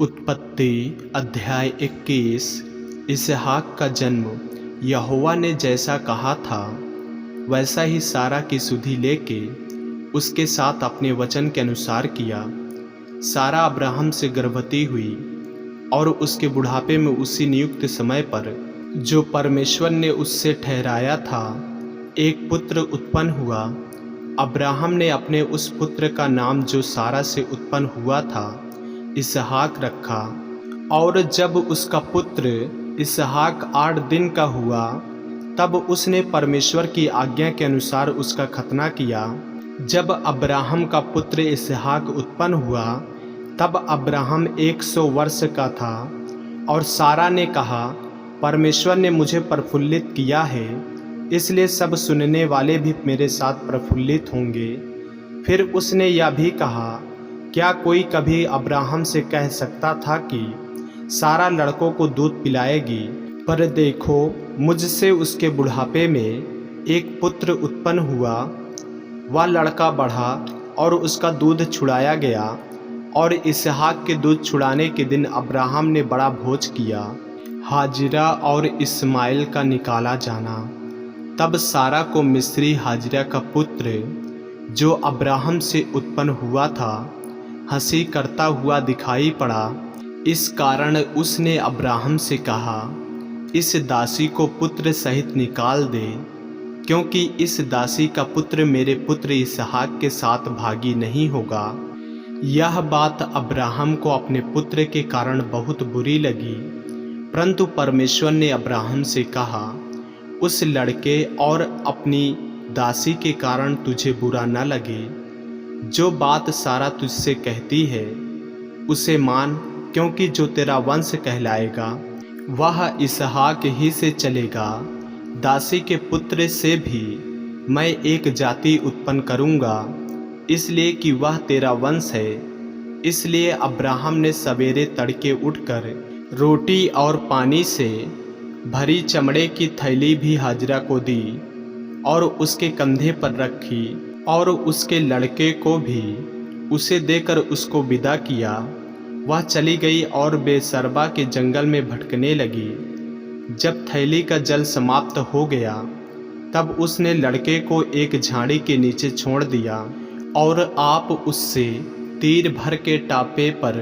उत्पत्ति अध्याय 21। इसहाक का जन्म। यहोवा ने जैसा कहा था वैसा ही सारा की सुधि लेके उसके साथ अपने वचन के अनुसार किया। सारा अब्राहम से गर्भवती हुई और उसके बुढ़ापे में उसी नियुक्त समय पर जो परमेश्वर ने उससे ठहराया था एक पुत्र उत्पन्न हुआ। अब्राहम ने अपने उस पुत्र का नाम जो सारा से उत्पन्न हुआ था इसहाक रखा। और जब उसका पुत्र इसहाक 8 दिन का हुआ तब उसने परमेश्वर की आज्ञा के अनुसार उसका खतना किया। जब अब्राहम का पुत्र इसहाक उत्पन्न हुआ तब अब्राहम 100 वर्ष का था। और सारा ने कहा, परमेश्वर ने मुझे प्रफुल्लित किया है, इसलिए सब सुनने वाले भी मेरे साथ प्रफुल्लित होंगे। फिर उसने यह भी कहा, क्या कोई कभी अब्राहम से कह सकता था कि सारा लड़कों को दूध पिलाएगी? पर देखो, मुझसे उसके बुढ़ापे में एक पुत्र उत्पन्न हुआ। वह लड़का बढ़ा और उसका दूध छुड़ाया गया। और इसहाक के दूध छुड़ाने के दिन अब्राहम ने बड़ा भोज किया। हाजिरा और इस्माइल का निकाला जाना। तब सारा को मिस्री हाजिरा का पुत्र जो अब्राहम से उत्पन्न हुआ था हंसी करता हुआ दिखाई पड़ा। इस कारण उसने अब्राहम से कहा, इस दासी को पुत्र सहित निकाल दे, क्योंकि इस दासी का पुत्र मेरे पुत्र इसहाक के साथ भागी नहीं होगा। यह बात अब्राहम को अपने पुत्र के कारण बहुत बुरी लगी, परंतु परमेश्वर ने अब्राहम से कहा, उस लड़के और अपनी दासी के कारण तुझे बुरा न लगे। जो बात सारा तुझसे कहती है उसे मान, क्योंकि जो तेरा वंश कहलाएगा वह इसहाक ही से चलेगा। दासी के पुत्र से भी मैं एक जाति उत्पन्न करूँगा, इसलिए कि वह तेरा वंश है। इसलिए अब्राहम ने सवेरे तड़के उठकर रोटी और पानी से भरी चमड़े की थैली भी हाजिरा को दी और उसके कंधे पर रखी और उसके लड़के को भी उसे देकर उसको विदा किया। वह चली गई और बेसरबा के जंगल में भटकने लगी। जब थैली का जल समाप्त हो गया तब उसने लड़के को एक झाड़ी के नीचे छोड़ दिया और आप उससे तीर भर के टापे पर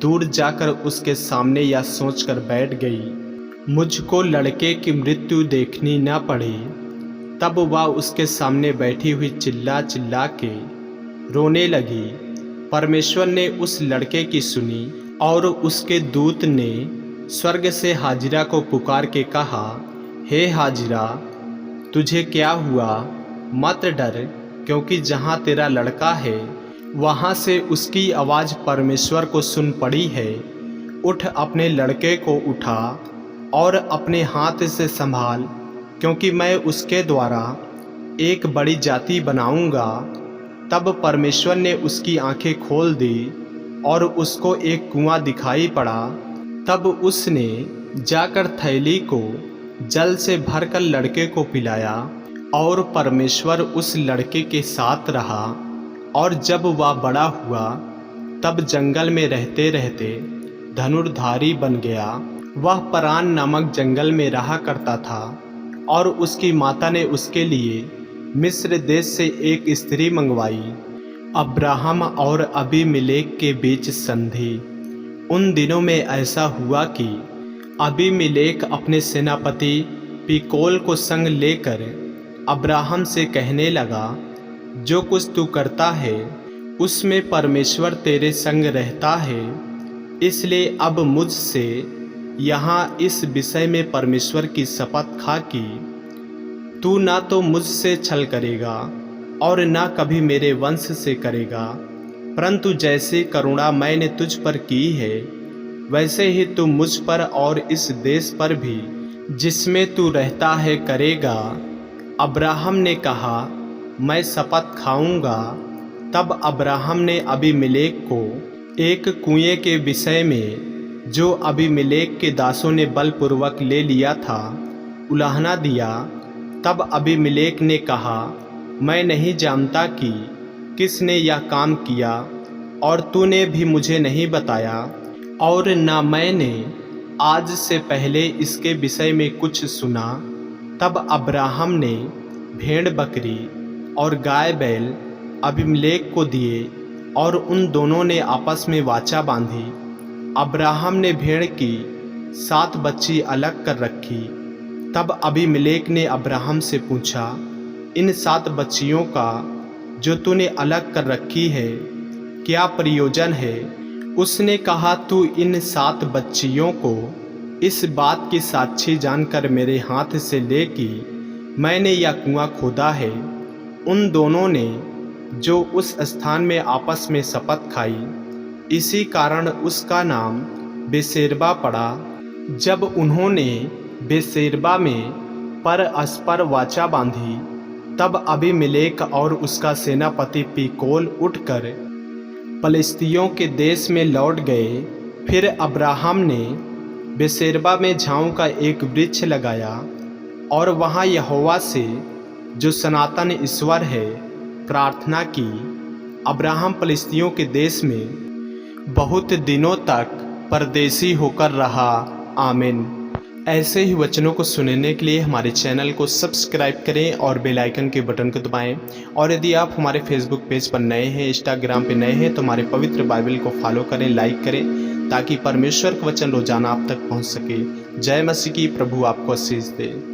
दूर जाकर उसके सामने यह सोचकर बैठ गई, मुझको लड़के की मृत्यु देखनी न पड़े। तब वह उसके सामने बैठी हुई चिल्ला चिल्ला के रोने लगी। परमेश्वर ने उस लड़के की सुनी और उसके दूत ने स्वर्ग से हाजिरा को पुकार के कहा, हे हाजिरा, तुझे क्या हुआ? मत डर, क्योंकि जहाँ तेरा लड़का है वहाँ से उसकी आवाज़ परमेश्वर को सुन पड़ी है। उठ, अपने लड़के को उठा और अपने हाथ से संभाल, क्योंकि मैं उसके द्वारा एक बड़ी जाति बनाऊंगा। तब परमेश्वर ने उसकी आंखें खोल दी और उसको एक कुआं दिखाई पड़ा। तब उसने जाकर थैली को जल से भरकर लड़के को पिलाया और परमेश्वर उस लड़के के साथ रहा। और जब वह बड़ा हुआ तब जंगल में रहते रहते धनुर्धारी बन गया। वह परान नामक जंगल में रहा करता था और उसकी माता ने उसके लिए मिस्र देश से एक स्त्री मंगवाई। अब्राहम और अबीमेलेक के बीच संधि। उन दिनों में ऐसा हुआ कि अबीमेलेक अपने सेनापति पिकोल को संग लेकर अब्राहम से कहने लगा, जो कुछ तू करता है उसमें परमेश्वर तेरे संग रहता है, इसलिए अब मुझसे यहाँ इस विषय में परमेश्वर की शपथ खा कि तू ना तो मुझसे छल करेगा और ना कभी मेरे वंश से करेगा, परंतु जैसी करुणा मैंने तुझ पर की है वैसे ही तू मुझ पर और इस देश पर भी जिसमें तू रहता है करेगा। अब्राहम ने कहा, मैं शपथ खाऊंगा। तब अब्राहम ने अबीमेलेक को एक कुएं के विषय में जो अबीमेलेक के दासों ने बलपूर्वक ले लिया था उलाहना दिया। तब अबीमेलेक ने कहा, मैं नहीं जानता कि किसने यह काम किया और तूने भी मुझे नहीं बताया। और न मैंने आज से पहले इसके विषय में कुछ सुना। तब अब्राहम ने भेड़ बकरी और गाय बैल अबीमेलेक को दिए और उन दोनों ने आपस में वाचा बांधी। अब्राहम ने भेड़ की 7 बच्ची अलग कर रखी। तब अबीमेलेक ने अब्राहम से पूछा, इन 7 बच्चियों का जो तूने अलग कर रखी है क्या प्रयोजन है? उसने कहा, तू इन 7 बच्चियों को इस बात की साक्षी जानकर मेरे हाथ से ले कि मैंने यह कुआं खोदा है। उन दोनों ने जो उस स्थान में आपस में शपथ खाई, इसी कारण उसका नाम बेसेरबा पड़ा। जब उन्होंने बेसेरबा में परस्पर वाचा बांधी, तब अबीमेलेक और उसका सेनापति पीकोल उठकर पलिश्तियों के देश में लौट गए। फिर अब्राहम ने बेसेरबा में झाऊ का एक वृक्ष लगाया और वहाँ यहोवा से, जो सनातन ईश्वर है, प्रार्थना की। अब्राहम पलिश्तियों के देश में बहुत दिनों तक परदेसी होकर रहा। आमीन। ऐसे ही वचनों को सुनने के लिए हमारे चैनल को सब्सक्राइब करें और बेल आइकन के बटन को दबाएं। और यदि आप हमारे फेसबुक पेज पर नए हैं, इंस्टाग्राम पे नए हैं, तो हमारे पवित्र बाइबल को फॉलो करें, लाइक करें, ताकि परमेश्वर का वचन रोजाना आप तक पहुंच सके। जय मसीह की। प्रभु आपको आशीष दे।